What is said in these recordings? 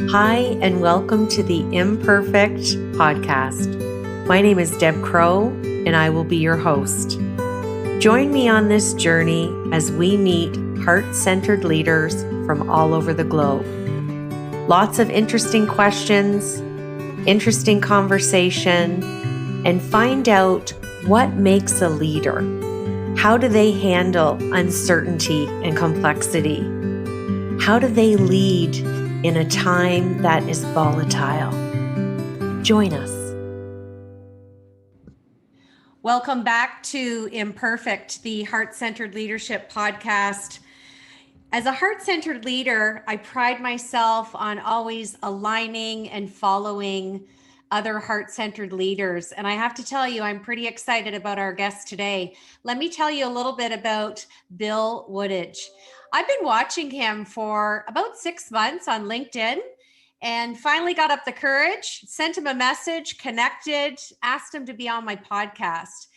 Hi, and welcome to the Imperfect podcast. My name is Deb Crow, and I will be your host. Join me on this journey as we meet heart-centered leaders from all over the globe. Lots of interesting questions, interesting conversation, and find out what makes a leader. How do they handle uncertainty and complexity? How do they lead in a time that is volatile? Join us. Welcome back to Imperfect, the Heart-Centered Leadership podcast. As a heart-centered leader, I pride myself on always aligning and following other heart-centered leaders. And I have to tell you, I'm pretty excited about our guest today. Let me tell you a little bit about Bill Wooditch. I've been watching him for about 6 months on LinkedIn and finally got up the courage, sent him a message, connected, asked him to be on my podcast.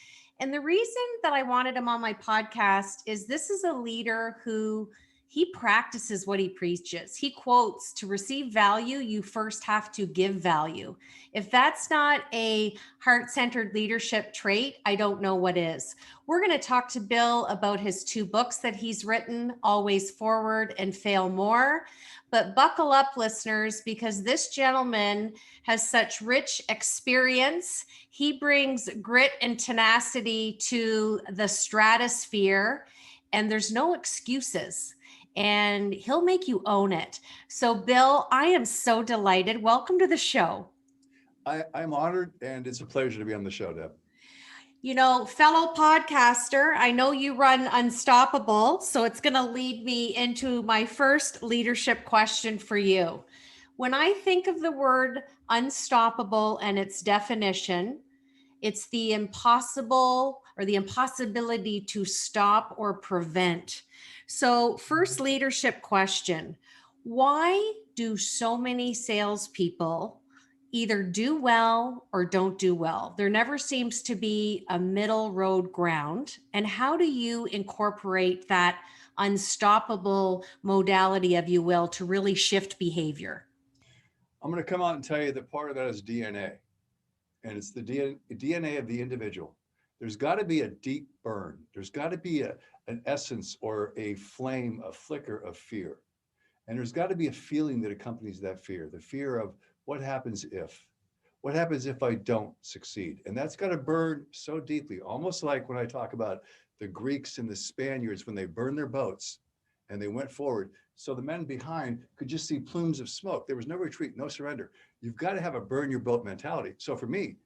And the reason that I wanted him on my podcast is this is a leader who he practices what he preaches. He quotes, to receive value, you first have to give value. If that's not a heart-centered leadership trait, I don't know what is. We're going to talk to Bill about his 2 books that he's written, Always Forward and Fail More. But buckle up, listeners, because this gentleman has such rich experience. He brings grit and tenacity to the stratosphere, and there's no excuses. And he'll make you own it. So, Bill, I am so delighted. Welcome to the show. I'm honored, and it's a pleasure to be on the show, Deb. You know, fellow podcaster, I know you run Unstoppable, so it's going to lead me into my first leadership question for you. When I think of the word unstoppable and its definition, it's the impossible or the impossibility to stop or prevent. So, first leadership question: why do so many salespeople either do well or don't do well? There never seems to be a middle road ground. And how do you incorporate that unstoppable modality, if you will, to really shift behavior? I'm going to come out and tell you that part of that is DNA, and it's the DNA of the individual. There's got to be a deep burn. There's got to be an essence or a flame, a flicker of fear. And there's got to be a feeling that accompanies that fear, the fear of what happens if? What happens if I don't succeed? And that's got to burn so deeply, almost like when I talk about the Greeks and the Spaniards when they burned their boats and they went forward. So the men behind could just see plumes of smoke. There was no retreat, no surrender. You've got to have a burn your boat mentality. So for me,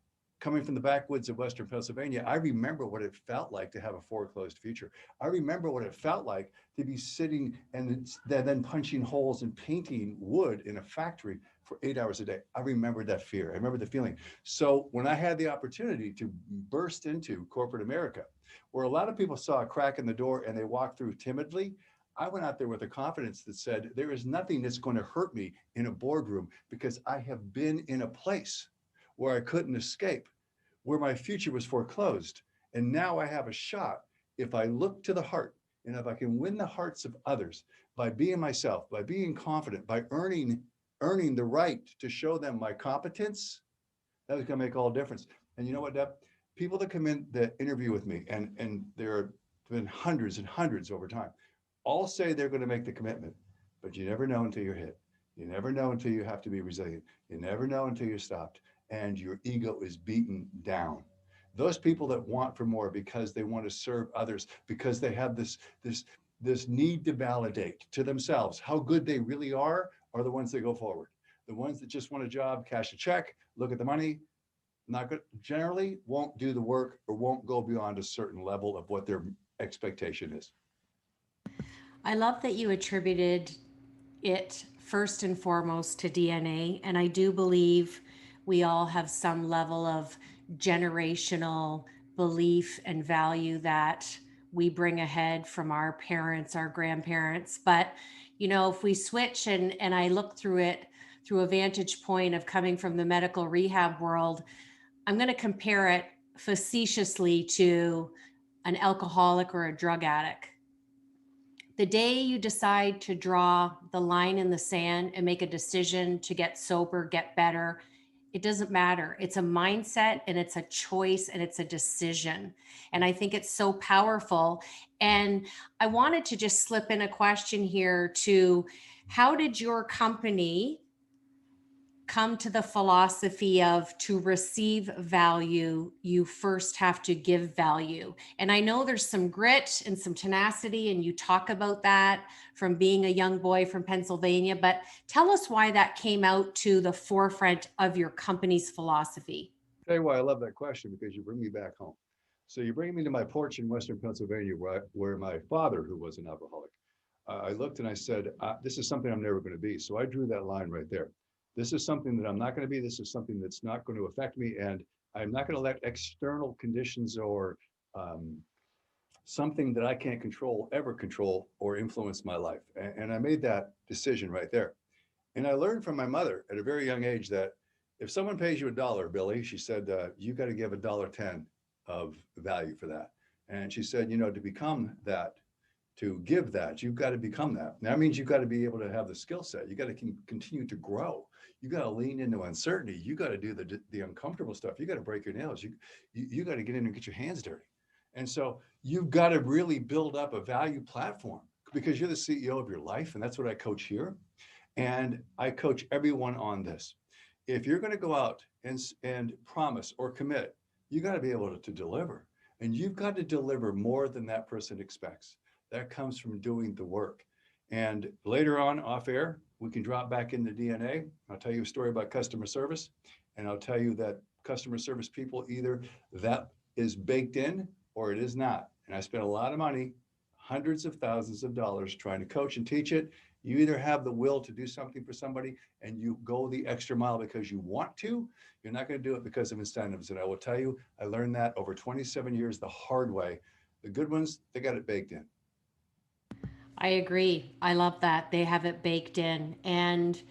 coming from the backwoods of Western Pennsylvania, I remember what it felt like to have a foreclosed future. I remember what it felt like to be sitting and then punching holes and painting wood in a factory for 8 hours a day. I remember that fear. I remember the feeling. So when I had the opportunity to burst into corporate America, where a lot of people saw a crack in the door and they walked through timidly, I went out there with a confidence that said, there is nothing that's going to hurt me in a boardroom because I have been in a place where I couldn't escape, where my future was foreclosed. And now I have a shot if I look to the heart and if I can win the hearts of others by being myself, by being confident, by earning the right to show them my competence. That was going to make all the difference. And you know what, Deb? People that come in that interview with me, and there have been hundreds and hundreds over time, all say they're going to make the commitment, but you never know until you're hit. You never know until you have to be resilient. You never know until you're stopped and your ego is beaten down. Those people that want for more because they want to serve others, because they have this need to validate to themselves how good they really are the ones that go forward. The ones that just want a job, cash a check, look at the money, not good, generally won't do the work or won't go beyond a certain level of what their expectation is. I love that you attributed it first and foremost to DNA. And I do believe we all have some level of generational belief and value that we bring ahead from our parents, our grandparents. But, you know, if we switch and I look through it through a vantage point of coming from the medical rehab world, I'm going to compare it facetiously to an alcoholic or a drug addict. The day you decide to draw the line in the sand and make a decision to get sober, get better, it doesn't matter. It's a mindset and it's a choice and it's a decision. And I think it's so powerful. And I wanted to just slip in a question here to how did your company come to the philosophy of to receive value, you first have to give value? And I know there's some grit and some tenacity, and you talk about that from being a young boy from Pennsylvania, but tell us why that came out to the forefront of your company's philosophy. Tell you why I love that question, because you bring me back home. So you bring me to my porch in Western Pennsylvania, where my father, who was an alcoholic, I looked and I said, this is something I'm never going to be. So I drew that line right there. This is something that I'm not going to be. This is something that's not going to affect me. And I'm not going to let external conditions or something that I can't control ever control or influence my life. And I made that decision right there. And I learned from my mother at a very young age that if someone pays you $1, Billy, she said, you got to give $1.10 of value for that. And she said, to become that, to give that, you've got to become that. And that means you've got to be able to have the skill set. You got to continue to grow. You got to lean into uncertainty. You got to do the uncomfortable stuff. You got to break your nails. You got to get in and get your hands dirty. And so you've got to really build up a value platform, because you're the CEO of your life. And that's what I coach here. And I coach everyone on this. If you're going to go out and promise or commit, you got to be able to deliver. And you've got to deliver more than that person expects. That comes from doing the work. And later on, off air, we can drop back into DNA. I'll tell you a story about customer service. And I'll tell you that customer service people, either that is baked in or it is not. And I spent a lot of money, hundreds of thousands of dollars, trying to coach and teach it. You either have the will to do something for somebody and you go the extra mile because you want to. You're not going to do it because of incentives. And I will tell you, I learned that over 27 years the hard way. The good ones, they got it baked in. I agree. I love that. They have it baked in. And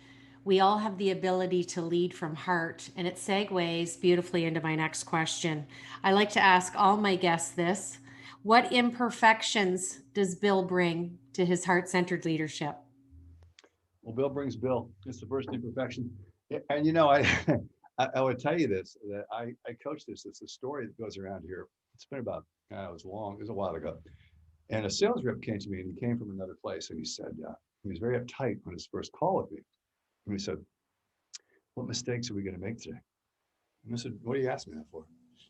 we all have the ability to lead from heart. And it segues beautifully into my next question. I like to ask all my guests this: what imperfections does Bill bring to his heart-centered leadership? Well, Bill brings Bill. It's the first imperfection. And I would tell you this, that I coach this. It's a story that goes around here. It's been about, it was a while ago. And a sales rep came to me, and he came from another place, and he said, he was very uptight on his first call with me. And he said, what mistakes are we going to make today? And I said, what are you asking me that for?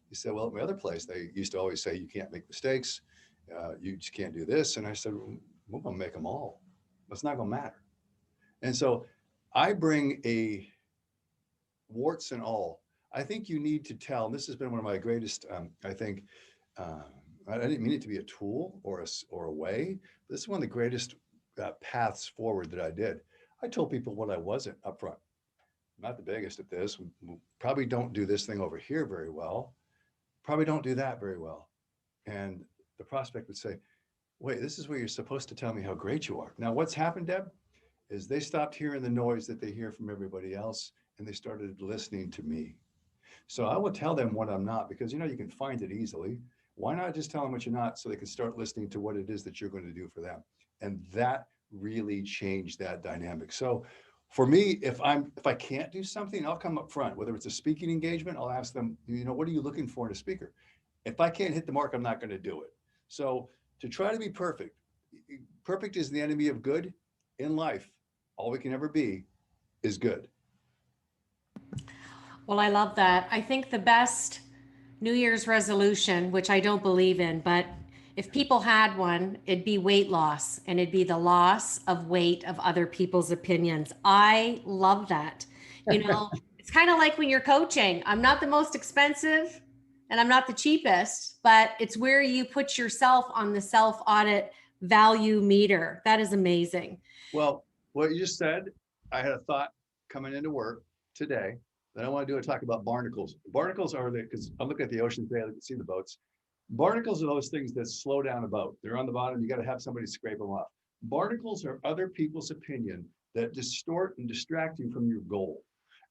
He said, well, at my other place, they used to always say, you can't make mistakes. You just can't do this. And I said, we're going to make them all. It's not going to matter. And so I bring a warts and all. I think you need to tell, and this has been one of my greatest, I think, I didn't mean it to be a tool or a way. This is one of the greatest paths forward that I did. I told people what I wasn't up front. I'm not the biggest at this. We probably don't do this thing over here very well. Probably don't do that very well. And the prospect would say, wait, this is where you're supposed to tell me how great you are. Now, what's happened, Deb, is they stopped hearing the noise that they hear from everybody else, and they started listening to me. So I will tell them what I'm not, because you can find it easily. Why not just tell them what you're not, so they can start listening to what it is that you're going to do for them? And that really changed that dynamic. So for me, if I can't do something, I'll come up front. Whether it's a speaking engagement, I'll ask them, what are you looking for in a speaker? If I can't hit the mark, I'm not going to do it. So to try to be perfect is the enemy of good in life. All we can ever be is good. Well, I love that. I think the best New Year's resolution, which I don't believe in, but if people had one, it'd be weight loss, and it'd be the loss of weight of other people's opinions. I love that. It's kind of like when you're coaching. I'm not the most expensive and I'm not the cheapest, but it's where you put yourself on the self-audit value meter. That is amazing. Well, what you just said, I had a thought coming into work today that I want to do a talk about barnacles. Barnacles are because I'm looking at the ocean today, I can see the boats. Barnacles are those things that slow down a boat. They're on the bottom, you got to have somebody scrape them off. Barnacles are other people's opinion that distort and distract you from your goal.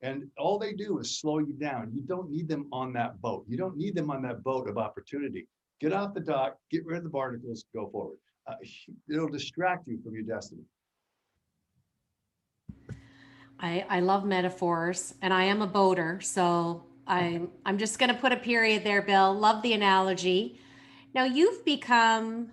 And all they do is slow you down. You don't need them on that boat. You don't need them on that boat of opportunity. Get off the dock, get rid of the barnacles, go forward. uh, it'll distract you from your destiny. I love metaphors, and I am a boater, so I'm just going to put a period there, Bill. Love the analogy. Now you've become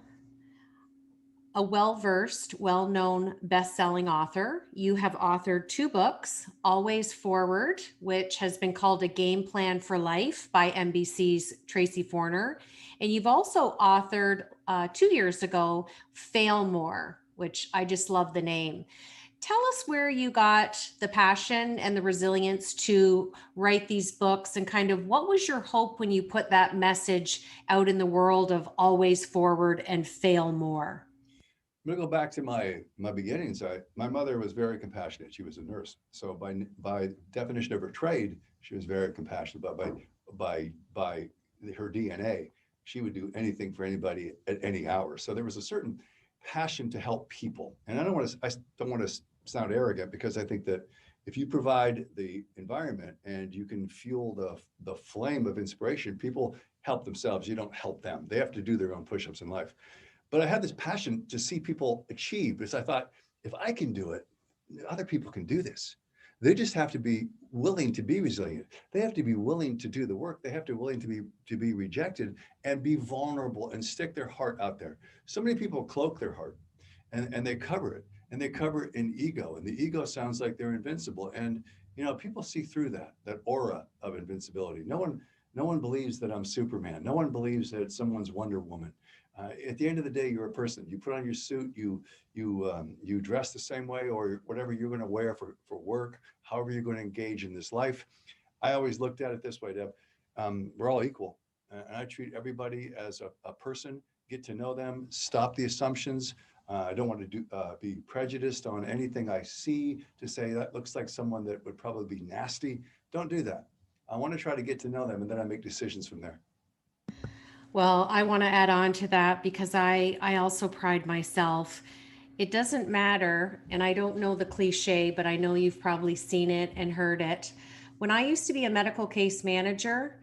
a well-versed, well-known best-selling author. You have authored 2 books, Always Forward, which has been called a game plan for life by NBC's Tracy Forner. And you've also authored 2 years ago, Fail More, which I just love the name. Tell us where you got the passion and the resilience to write these books, and kind of what was your hope when you put that message out in the world of Always Forward and Fail More? I'm going to go back to my beginnings. My mother was very compassionate. She was a nurse, so by definition of her trade, she was very compassionate. But by her DNA, she would do anything for anybody at any hour. So there was a certain passion to help people. And I don't want to sound arrogant, because I think that if you provide the environment and you can fuel the flame of inspiration, people help themselves. You don't help them. They have to do their own push-ups in life. But I had this passion to see people achieve, because I thought, if I can do it, other people can do this. They just have to be willing to be resilient. They have to be willing to do the work. They have to be willing to be rejected and be vulnerable and stick their heart out there. So many people cloak their heart and they cover it, and they cover it in ego. And the ego sounds like they're invincible. And people see through that aura of invincibility. No one believes that I'm Superman. No one believes that someone's Wonder Woman. At the end of the day, you're a person. You put on your suit, you dress the same way, or whatever you're going to wear for work, however you're going to engage in this life. I always looked at it this way, Deb. We're all equal. And I treat everybody as a person, get to know them, stop the assumptions. I don't want to be prejudiced on anything I see to say that looks like someone that would probably be nasty. Don't do that. I want to try to get to know them, and then I make decisions from there. Well, I want to add on to that, because I also pride myself. It doesn't matter, and I don't know the cliche, but I know you've probably seen it and heard it. When I used to be a medical case manager,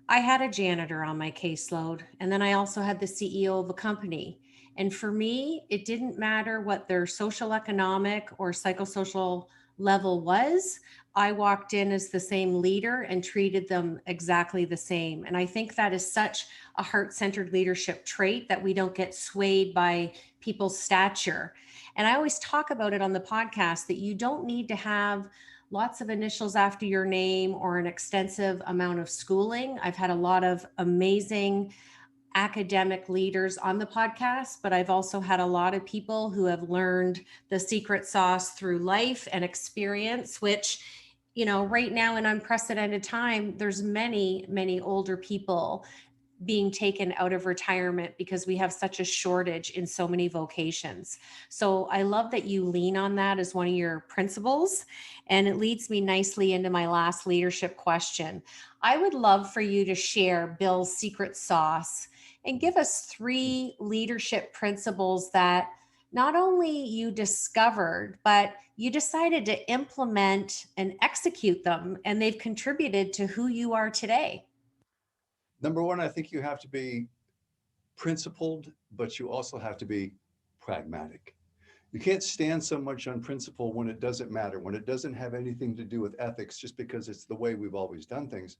I had a janitor on my caseload, and then I also had the CEO of a company. And for me, it didn't matter what their social economic or psychosocial level was. I walked in as the same leader and treated them exactly the same. And I think that is such a heart-centered leadership trait, that we don't get swayed by people's stature. And I always talk about it on the podcast, that you don't need to have lots of initials after your name or an extensive amount of schooling. I've had a lot of amazing academic leaders on the podcast, but I've also had a lot of people who have learned the secret sauce through life and experience, which, right now in unprecedented time, there's many older people being taken out of retirement because we have such a shortage in so many vocations. So I love that you lean on that as one of your principles. And it leads me nicely into my last leadership question. I would love for you to share Bill's secret sauce and give us 3 leadership principles that not only you discovered, but you decided to implement and execute them, and they've contributed to who you are today. Number one, I think you have to be principled, but you also have to be pragmatic. You can't stand so much on principle when it doesn't matter, when it doesn't have anything to do with ethics, just because it's the way we've always done things.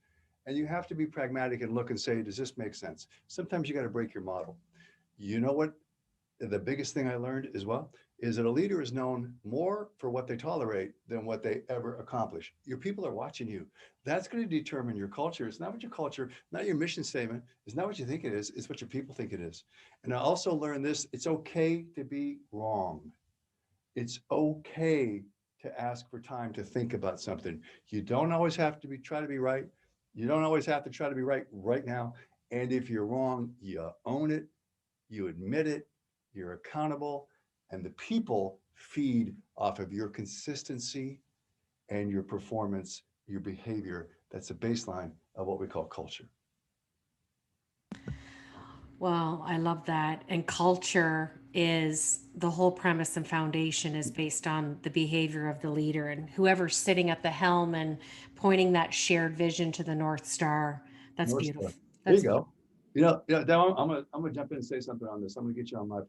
And you have to be pragmatic and look and say, does this make sense? Sometimes you got to break your model. You know what? The biggest thing I learned as well is that a leader is known more for what they tolerate than what they ever accomplish. Your people are watching you. That's going to determine your culture. It's not what your culture, not your mission statement. It's not what you think it is. It's what your people think it is. And I also learned this: it's okay to be wrong. It's okay to ask for time to think about something. You don't always have to try to be right. You don't always have to try to be right now. And if you're wrong, you own it, you admit it, you're accountable, and the people feed off of your consistency and your performance, your behavior. That's a baseline of what we call culture. Well, I love that. And culture is the whole premise and foundation is based on the behavior of the leader and whoever's sitting at the helm and pointing that shared vision to the North Star. That's North Star. beautiful. There you That's go. Dale, I'm gonna jump in and say something on this. I'm gonna get you on my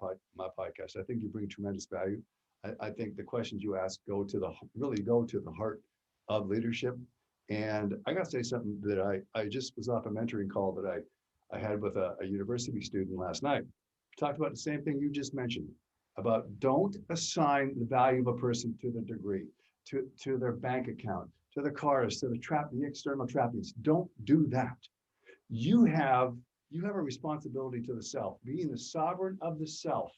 podcast. I think you bring tremendous value. I think the questions you ask really go to the heart of leadership. And I gotta say something that I just was off a mentoring call that I had with a university student last night. Talked about the same thing you just mentioned about don't assign the value of a person to the degree, to their bank account, to the cars, to the external trappings. Don't do that. You have you have a responsibility to the self. Being the sovereign of the self,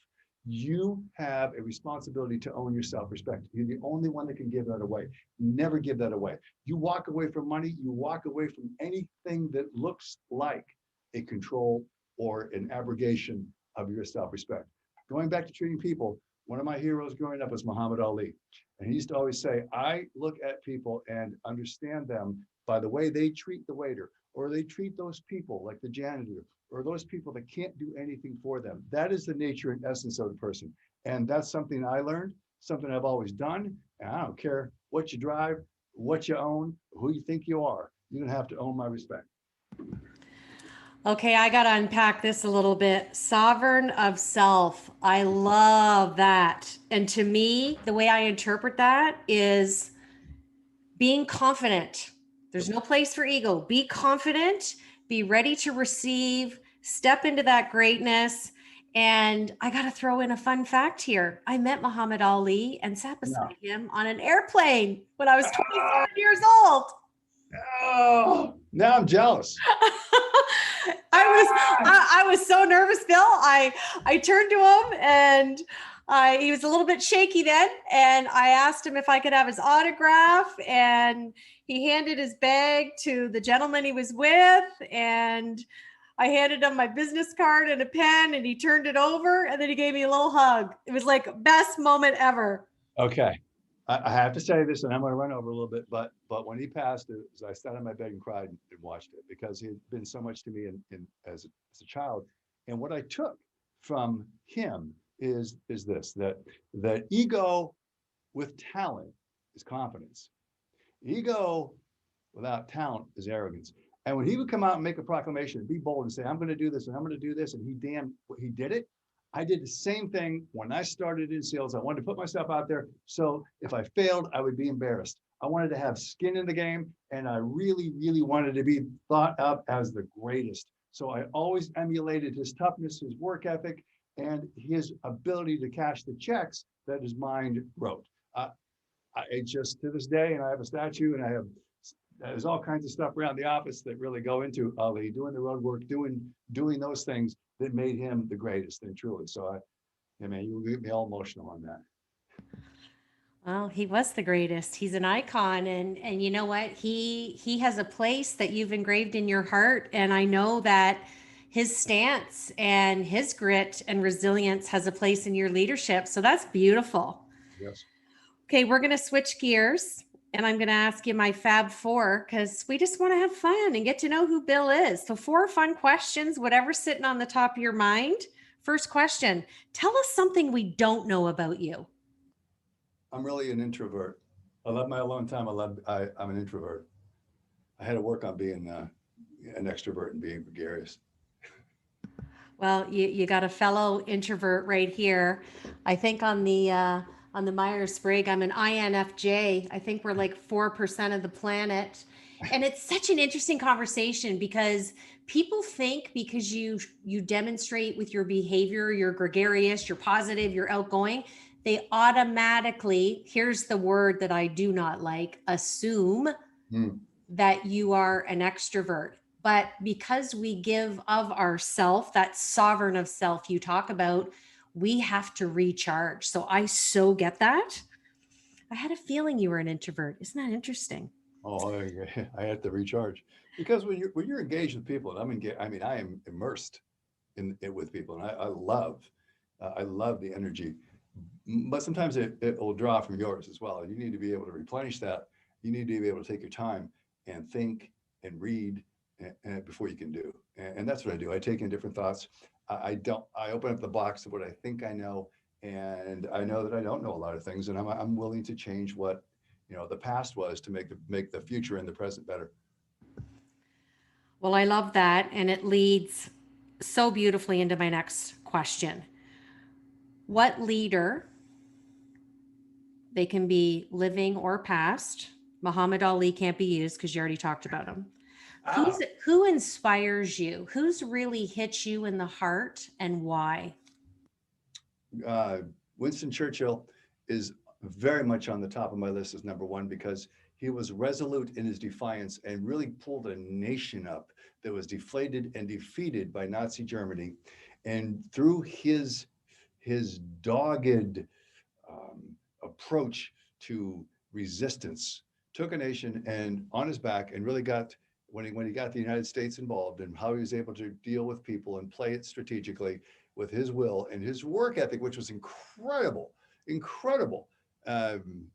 you have a responsibility to own your self-respect. You're the only one that can give that away. Never give that away. You walk away from money, you walk away from anything that looks like a control or an abrogation of your self-respect. Going back to treating people, one of my heroes growing up was Muhammad Ali. And he used to always say, I look at people and understand them by the way they treat the waiter, or they treat those people like the janitor, or those people that can't do anything for them. That is the nature and essence of the person. And that's something I learned, something I've always done. And I don't care what you drive, what you own, who you think you are. You're gonna have to own my respect. Okay, I got to unpack this a little bit. Sovereign of self. I love that. And to me, the way I interpret that is being confident. There's no place for ego. Be confident, be ready to receive, step into that greatness. And I got to throw in a fun fact here. I met Muhammad Ali and sat No. beside him on an airplane when I was Oh, 27 years old. oh, now I'm jealous. I was so nervous, Bill. I turned to him and he was a little bit shaky then, and I asked him if I could have his autograph, and he handed his bag to the gentleman he was with, and I handed him my business card and a pen, and he turned it over, and then he gave me a little hug. It was like best moment ever. Okay. I have to say this, and I'm going to run over a little bit, but when he passed, I sat on my bed and cried and watched it because he had been so much to me as a child. And what I took from him is this that ego with talent is confidence. Ego without talent is arrogance. And when he would come out and make a proclamation and be bold and say, I'm going to do this and I'm going to do this, and he did it. I did the same thing when I started in sales. I wanted to put myself out there. So if I failed, I would be embarrassed. I wanted to have skin in the game, and I really, really wanted to be thought of as the greatest. So I always emulated his toughness, his work ethic, and his ability to cash the checks that his mind wrote. I just to this day, and I have a statue, and there's all kinds of stuff around the office that really go into Ali doing the road work, doing those things that made him the greatest and truly. So you get me all emotional on that. Well, he was the greatest. He's an icon, and you know what? He has a place that you've engraved in your heart, and I know that his stance and his grit and resilience has a place in your leadership. So that's beautiful. Yes. Okay, we're going to switch gears, and I'm going to ask you my Fab Four because we just want to have fun and get to know who Bill is. So, four fun questions, whatever's sitting on the top of your mind. First question: tell us something we don't know about you. I'm really an introvert. I love my alone time. I'm an introvert. I had to work on being an extrovert and being gregarious. Well, you got a fellow introvert right here. I think on the Myers-Briggs, I'm an INFJ. I think we're like 4% of the planet. And it's such an interesting conversation because people think because you demonstrate with your behavior, you're gregarious, you're positive, you're outgoing, they automatically, here's the word that I do not like, assume that you are an extrovert. But because we give of ourself, that sovereign of self you talk about, we have to recharge. So I so get that. I had a feeling you were an introvert. Isn't that interesting? Oh, I had to recharge because when you're engaged with people, and I'm engaged, I mean, I am immersed in it with people, and I love the energy, but sometimes it will draw from yours as well. You need to be able to replenish that. You need to be able to take your time and think and read before you can do. And that's what I do. I take in different thoughts. I open up the box of what I think I know, and I know that I don't know a lot of things, and I'm willing to change what the past was to make the future and the present better. Well, I love that. And it leads so beautifully into my next question. What leader, they can be living or past, Muhammad Ali can't be used because you already talked about him. Ah, Who inspires you? Who's really hit you in the heart and why? uh, Winston Churchill is very much on the top of my list as number one because he was resolute in his defiance and really pulled a nation up that was deflated and defeated by Nazi Germany. And through his dogged approach to resistance, took a nation and on his back and really got when he got the United States involved and how he was able to deal with people and play it strategically with his will and his work ethic, which was incredible, incredible. Um,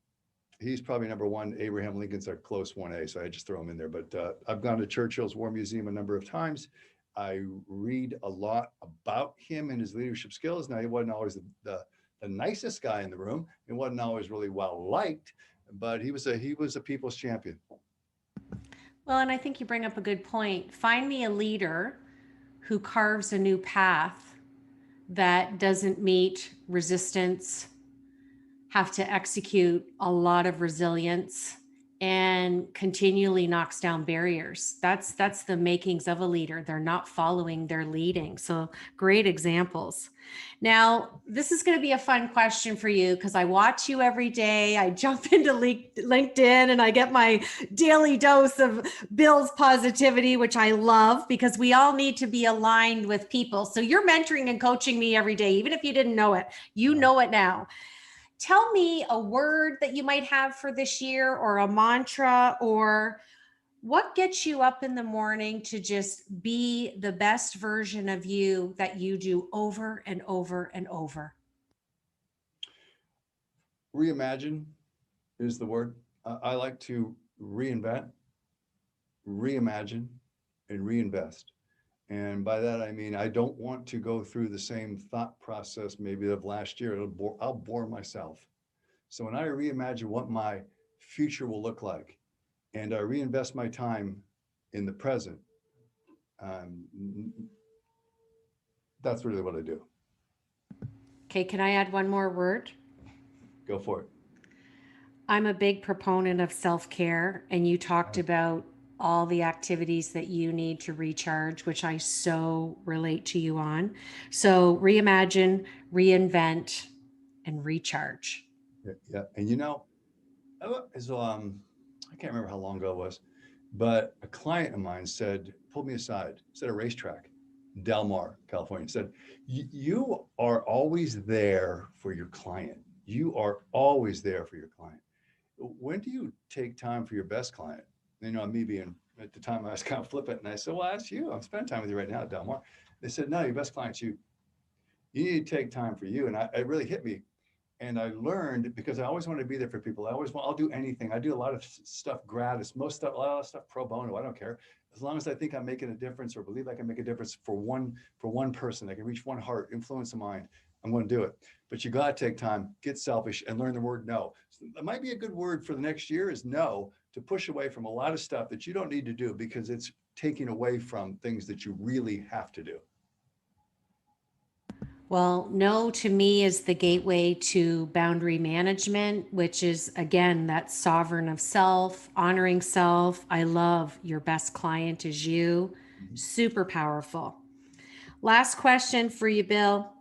he's probably number one. Abraham Lincoln's a close 1A, so I just throw him in there. But I've gone to Churchill's War Museum a number of times. I read a lot about him and his leadership skills. Now, he wasn't always the nicest guy in the room. He wasn't always really well liked, but he was a people's champion. Well, and I think you bring up a good point. Find me a leader who carves a new path that doesn't meet resistance, have to execute a lot of resilience, and continually knocks down barriers. That's the makings of a leader. They're not following, they're leading. So great examples. Now, this is going to be a fun question for you because I watch you every day. I jump into LinkedIn and I get my daily dose of Bill's positivity, which I love because we all need to be aligned with people. So you're mentoring and coaching me every day, even if you didn't know it. You know it now. Tell me a word that you might have for this year or a mantra, or what gets you up in the morning to just be the best version of you that you do over and over and over. Reimagine is the word. I like to reinvent, reimagine, and reinvest. And by that, I mean, I don't want to go through the same thought process maybe of last year. I'll bore myself. So when I reimagine what my future will look like and I reinvest my time in the present, um, that's really what I do. Okay, can I add one more word? Go for it. I'm a big proponent of self care, and you talked about all the activities that you need to recharge, which I so relate to you on. So reimagine, reinvent, and recharge. Yeah, yeah. And I can't remember how long ago it was, but a client of mine pulled me aside, said a racetrack, Del Mar, California, said, You are always there for your client. You are always there for your client. When do you take time for your best client? Me being at the time I was kind of flippant, and I said, Well, that's you. I'm spending time with you right now at Del Mar. They said, No, your best client's you. You need to take time for you. And it really hit me. And I learned because I always want to be there for people. I'll do anything. I do a lot of stuff gratis, a lot of stuff pro bono. I don't care. As long as I think I'm making a difference or believe I can make a difference for one person, I can reach one heart, influence a mind, I'm going to do it. But you got to take time, get selfish, and learn the word no. So that might be a good word for the next year is no, to push away from a lot of stuff that you don't need to do because it's taking away from things that you really have to do. Well, no to me is the gateway to boundary management, which is again that sovereign of self, honoring self. I love your best client is you. Mhm. Super powerful. Last question for you, Bill.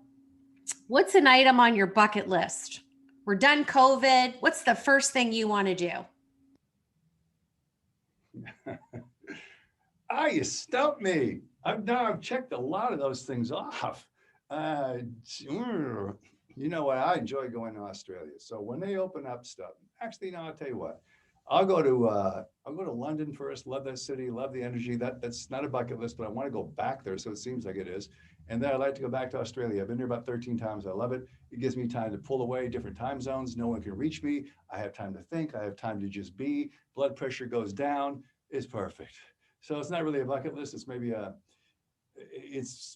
What's an item on your bucket list? We're done COVID. What's the first thing you want to do? You stumped me. I've checked a lot of those things off. Uh, you know what? I enjoy going to Australia. So when they open up stuff, actually, no, I'll tell you what. I'll go to London first. Love that city. Love the energy. That's not a bucket list, but I want to go back there. So it seems like it is. And then I'd like to go back to Australia. I've been there about 13 times. I love it. It gives me time to pull away, different time zones. No one can reach me. I have time to think. I have time to just be. Blood pressure goes down. It's perfect. So it's not really a bucket list. It's maybe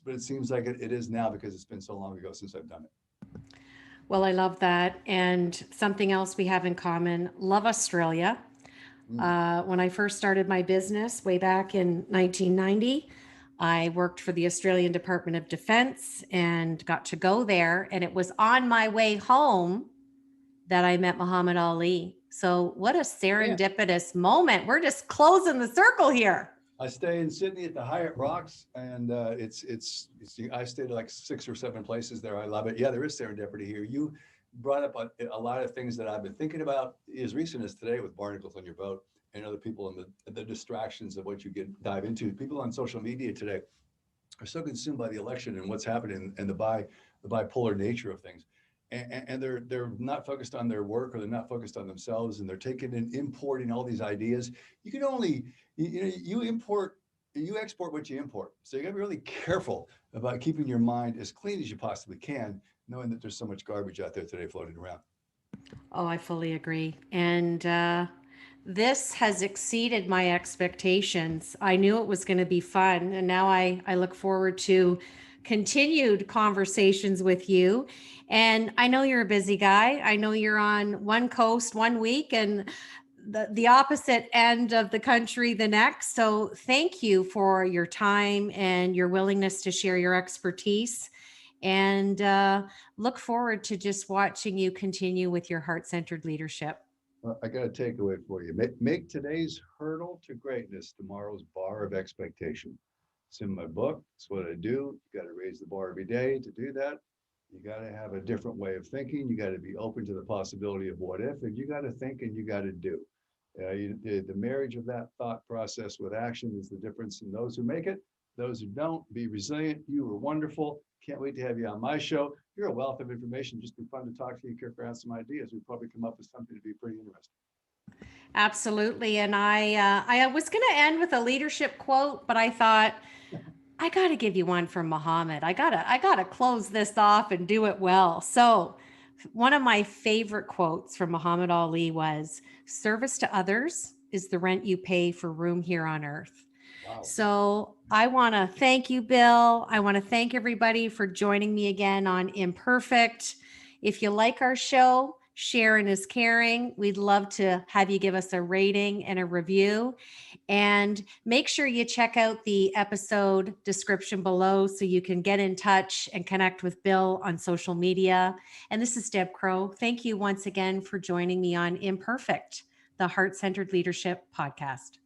but it seems like it is now because it's been so long ago since I've done it. Well, I love that. And something else we have in common, love Australia. Mm, When I first started my business way back in 1990, I worked for the Australian Department of Defense and got to go there. And it was on my way home that I met Muhammad Ali. So what a Yeah. serendipitous moment. We're just closing the circle here. I stay in Sydney at the Hyatt Rocks, and I stayed at like 6 or 7 places there. I love it. Yeah, there is serendipity here. You brought up a lot of things that I've been thinking about as recent as today with barnacles on your boat and other people and the distractions of what you dive into. People on social media today are so consumed by the election and what's happening and the bipolar nature of things. And they're not focused on their work, or they're not focused on themselves, and they're taking and importing all these ideas. You can only you export what you import. So you got to be really careful about keeping your mind as clean as you possibly can, knowing that there's so much garbage out there today floating around. Oh, I fully agree. And this has exceeded my expectations. I knew it was going to be fun. And now I look forward to continued conversations with you. And I know you're a busy guy. I know you're on one coast one week and the opposite end of the country the next. So thank you for your time and your willingness to share your expertise. And look forward to just watching you continue with your heart-centered leadership. Well, I got a takeaway for you. Make today's hurdle to greatness tomorrow's bar of expectation. It's in my book. It's what I do. You got to raise the bar every day. To do that, you got to have a different way of thinking. You got to be open to the possibility of what if, and you got to think and you got to do. The marriage of that thought process with action is the difference in those who make it. Those who don't, be resilient. You were wonderful. Can't wait to have you on my show. You're a wealth of information. Just be fun to talk to you, kick around some ideas. We'd probably come up with something to be pretty interesting. Absolutely. And I was going to end with a leadership quote, but I thought I got to give you one from Muhammad. I gotta close this off and do it well. So one of my favorite quotes from Muhammad Ali was, "Service to others is the rent you pay for room here on earth." Wow. So I want to thank you, Bill. I want to thank everybody for joining me again on Imperfect. If you like our show, sharing is caring. We'd love to have you give us a rating and a review. And make sure you check out the episode description below so you can get in touch and connect with Bill on social media. And this is Deb Crow. Thank you once again for joining me on Imperfect, the Heart Centered Leadership Podcast.